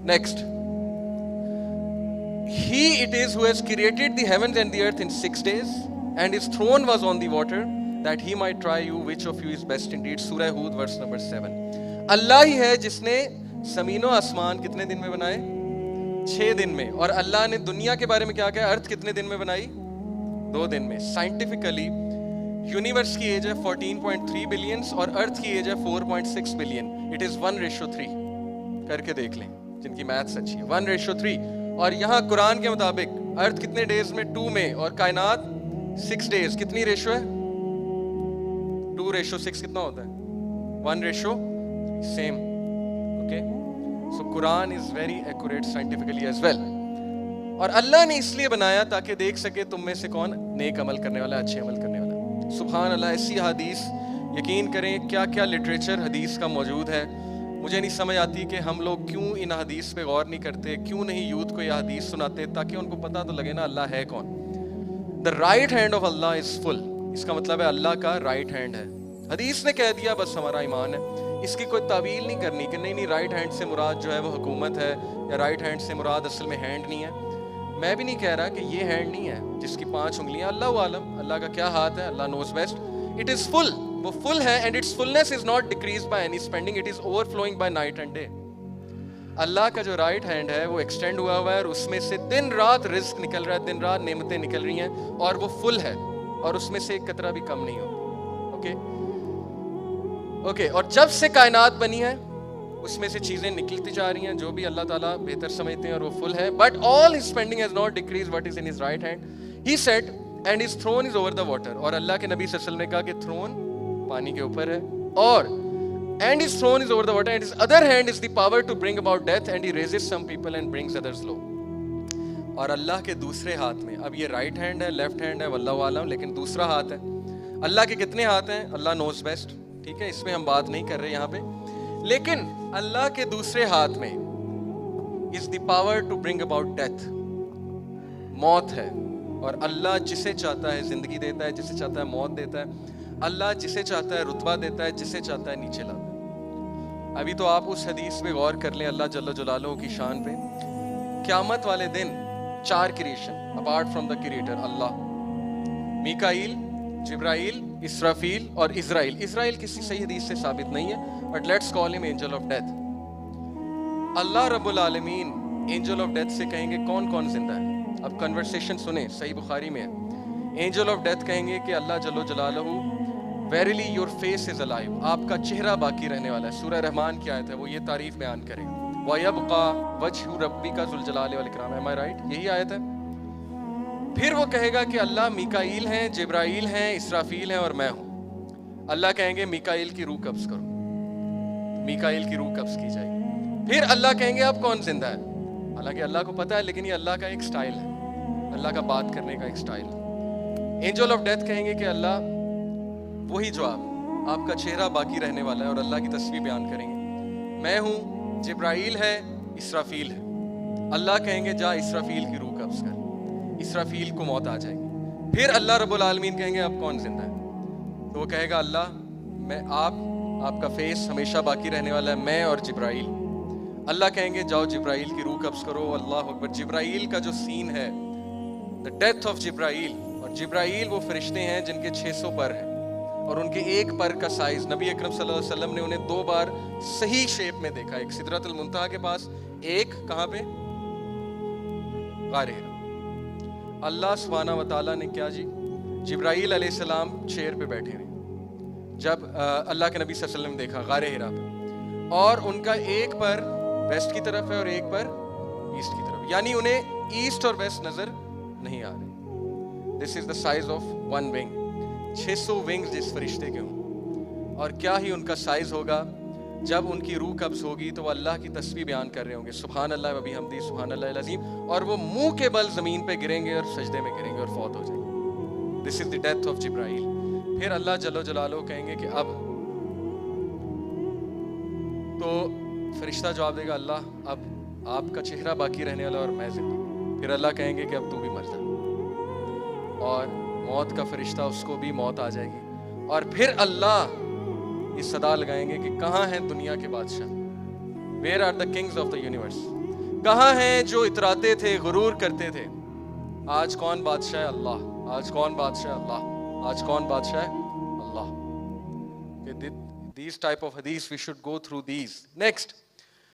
Next. He it is who has created the heavens and the earth in 6 days, and his throne was on the water, that he might try you which of you is best indeed. Surah Hud verse number 7. अल्लाह ही है जिसने ज़मीन और आसमान कितने दिन में बनाए? 6 दिन में. और अल्लाह ने दुनिया के बारे में क्या कहा? अर्थ कितने दिन में बनाई? 2 दिन में. साइंटिफिकली यूनिवर्स की एज है 14.3 बिलियन और अर्थ की एज है 4.6 बिलियन. It is 1:3. करके देख लें जिनकी मैथ्स अच्छी है. 1:3. और यहाँ कुरान के मुताबिक अर्थ कितने डेज में? 2 में. और कायनात 6 डेज. कितनी रेशो है? 2:6 कितना होता है? 1:3. सेम. ओके. सो कुरान is very accurate scientifically as well. और अल्लाह ने इसलिए बनाया ताकि देख सके तुम में से कौन नेक अमल करने वाला, अच्छे अमल करने वाला. सुभान अल्लाह. ऐसी हदीस यकीन करें क्या क्या लिटरेचर हदीस का मौजूद है. मुझे नहीं समझ आती कि हम लोग क्यों इन हदीस पे गौर नहीं करते, क्यों नहीं यूथ को यह हदीस सुनाते ताकि उनको पता तो लगे ना अल्लाह है कौन. The right hand of Allah is full. इसका मतलब है अल्लाह का राइट हैंड है. हदीस ने कह दिया बस हमारा ईमान है. इसकी कोई तावील नहीं करनी कि नहीं राइट हैंड से मुराद जो है वो हुकूमत है, या राइट हैंड से मुराद असल में हैंड नहीं है. मैं भी नहीं कह रहा कि ये हैंड नहीं है जिसकी 5 उंगलियां. अल्लाह आलम, अल्लाह का क्या हाथ है, Allah knows best. It is full. वो फुल है and it's fullness is not decrease by any spending, it is overflowing by night and day. अल्लाह का जो राइट हैंड है वो एक्सटेंड हुआ हुआ है और उसमें से दिन रात रिस्क निकल रहा है, दिन रात नेमतें निकल रही हैं और वो फुल है और उसमें से एक कतरा भी कम नहीं होता. Okay okay. और जब से कायनात बनी है उसमें से चीजें निकलती जा रही हैं जो भी अल्लाह ताला बेहतर समझते हैं और वो फुल है. But all his spending has not decrease what is in his right hand. He said and his throne is over the water. और अल्लाह के नबी सल्लल्लाहु अलैहि वसल्लम ने कहा कि थ्रोन पानी के ऊपर है. और and his throne is over the water and his other hand is the power to bring about death and he raises some people and brings others low. और अल्लाह के दूसरे हाथ में, अब ये राइट हैंड है, लेफ्ट हैंड है, वल्लाहु आलम, लेकिन दूसरा हाथ है. अल्लाह के कितने हाथ हैं? अल्लाह नोज बेस्ट. ठीक है, इसमें हम बात नहीं कर रहे यहाँ पे. लेकिन अल्लाह के दूसरे हाथ में is the power to bring about death. मौत है. और अल्लाह जिसे चाहता है जिंदगी देता है, जिसे चाहता है मौत देता है. अल्लाह जिसे चाहता है रुतबा देता है, जिसे चाहता है नीचे लाता है. अभी तो आप उस हदीस पे गौर कर लें अल्लाह जल्ल जलालहू की शान पे. क़यामत वाले दिन 4 creation apart from the creator Allah, मीकाईल, जिब्राइल, इसराफील और इज़राइल. इज़राइल किसी सही हदीस से साबित नहीं है but let's call him angel of death. अल्लाह रब्बुल आलमीन एंजल ऑफ डेथ से कहेंगे कौन कौन जिंदा है. अब कन्वर्सेशन सुने, सही बुखारी में है. एंजल ऑफ डेथ कहेंगे कि अल्लाह जल्ल जलालहू verily your face is alive. आपका चेहरा बाकी रहने वाला है. सूरह रहमान की आयत है, वो ये तारीफ बयान करेगा. वयबका वजहु रब्बिका ज़ुल जलाली वल इकराम. एम आई राइट? यही आयत है. फिर वो कहेगा कि अल्लाह मीकाईल हैं, जिब्राइल हैं, इसराफील हैं और मैं हूँ. अल्लाह कहेंगे मीकाईल की रूह कब्ज़ करो. मीकाईल की रूह कब्ज़ की जाएगी. फिर अल्लाह कहेंगे अब कौन जिंदा है. हालांकि अल्लाह को पता है लेकिन ये अल्लाह का एक स्टाइल है, अल्लाह का बात करने का एक स्टाइल है. एंजल ऑफ डेथ कहेंगे कि अल्लाह, वही जवाब, आपका चेहरा बाकी रहने वाला है और अल्लाह की तस्वीर बयान करेंगे. मैं हूँ, जिब्राइल है, इसराफील है. अल्लाह कहेंगे जा इसराफील की रूह कब्ज़ कर. इसराफील को मौत आ जाएगी. फिर अल्लाह रब्बुल आलमीन कहेंगे अब कौन जिंदा है. तो वो कहेगा अल्लाह मैं आपका फेस हमेशा बाकी रहने वाला है, मैं और जिब्राइल. अल्लाह कहेंगे जाओ जिब्राइल की रूह कब्ज़ करो. अल्लाह अकबर. जिब्राइल का जो सीन है, द डेथ ऑफ जिब्राइल. और जिब्राइल वो फरिश्ते हैं जिनके 600 पर हैं और उनके एक पर का साइज नबी अकरम सल्लल्लाहु अलैहि वसल्लम ने उन्हें 2 बार सही शेप में देखा. एक सिदरतुल मुंतहा के पास, एक कहाँ पे? गारे हिरा. अल्लाह सुब्हानहू व तआला ने क्या जी, जिब्राइल अलैहिस्सलाम चेयर पे बैठे हुए जब अल्लाह के नबी सल्लल्लाहु अलैहि वसल्लम देखा गारे हिरा पे, और उनका एक पर वेस्ट की तरफ है और एक पर ईस्ट की तरफ, यानी उन्हें ईस्ट और वेस्ट नजर नहीं आ रहे. This is the size of 1 wing. 600 wings जिस फरिश्ते के हों. और क्या ही उनका साइज होगा जब उनकी रूह कब्ज़ होगी तो वो अल्लाह की तस्बीह बयान कर रहे होंगे, सुभान अल्लाह व बिहम्दी सुभान अल्लाह अज़ीम. और वो मुंह के बल ज़मीन पे गिरेंगे और सजदे में गिरेंगे और फौत हो जाएंगे. This is the death of जिब्राइल. फिर अल्लाह जल्ल जलालहू कहेंगे कि अब, तो फरिश्ता जवाब देगा अल्लाह अब आपका चेहरा बाकी रहने वाला और मैं जिंदा. फिर अल्लाह कहेंगे कि अब तू भी मर जा. और मौत का फरिश्ता, उसको भी मौत आ जाएगी. और फिर अल्लाह ये सदा लगाएंगे कि कहाँ हैं दुनिया के बादशाह. Where are the kings of the universe. کہاں ہیں جو اتراتے تھے غرور کرتے تھے؟ آج کون بادشاہ ہے؟ اللہ. آج کون بادشاہ ہے؟ اللہ. آج کون بادشاہ ہے؟ اللہ. These type of hadith we should go through these. Next,